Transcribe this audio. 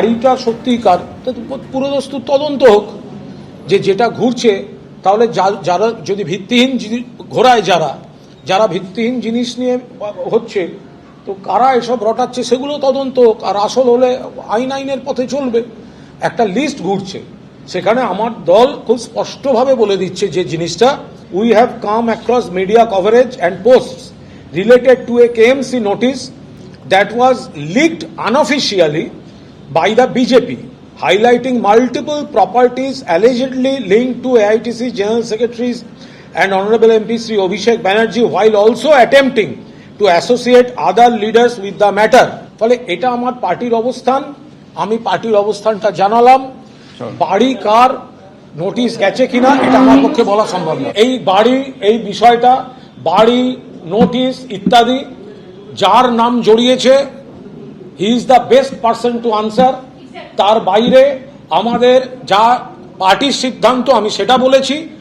গাড়িটা সত্যিকার পুরোদস্তু তদন্ত হোক, যেটা ঘুরছে তাহলে যারা যদি ভিত্তিহীন ঘোরায়, যারা ভিত্তিহীন জিনিস নিয়ে হচ্ছে, তো কারা এসব রটাচ্ছে সেগুলো তদন্ত হোক, আর আসল হলে আইনের পথে চলবে। একটা লিস্ট ঘুরছে, সেখানে আমার দল খুব স্পষ্টভাবে বলে দিচ্ছে যে জিনিসটা we have come across media coverage and posts related to a KMC notice that was leaked unofficially by the BJP, highlighting multiple properties allegedly linked to AITC General Secretaries and Honorable MP Sri Abhishek Banerjee, while also attempting to associate other leaders with the matter. ফলে এটা আমার পার্টির অবস্থান, আমি পার্টির অবস্থানটা জানালাম। বাড়ি কার নোটিশ গেছে কিনা এটা আমার পক্ষে বলা সম্ভব না। এই বাড়ি, এই বিষয়টা, বাড়ি, নোটিশ ইত্যাদি যার নাম জড়িয়েছে, he is the best person to answer. তার বাইরে আমাদের যা পার্টির সিদ্ধান্ত আমি সেটা বলেছি।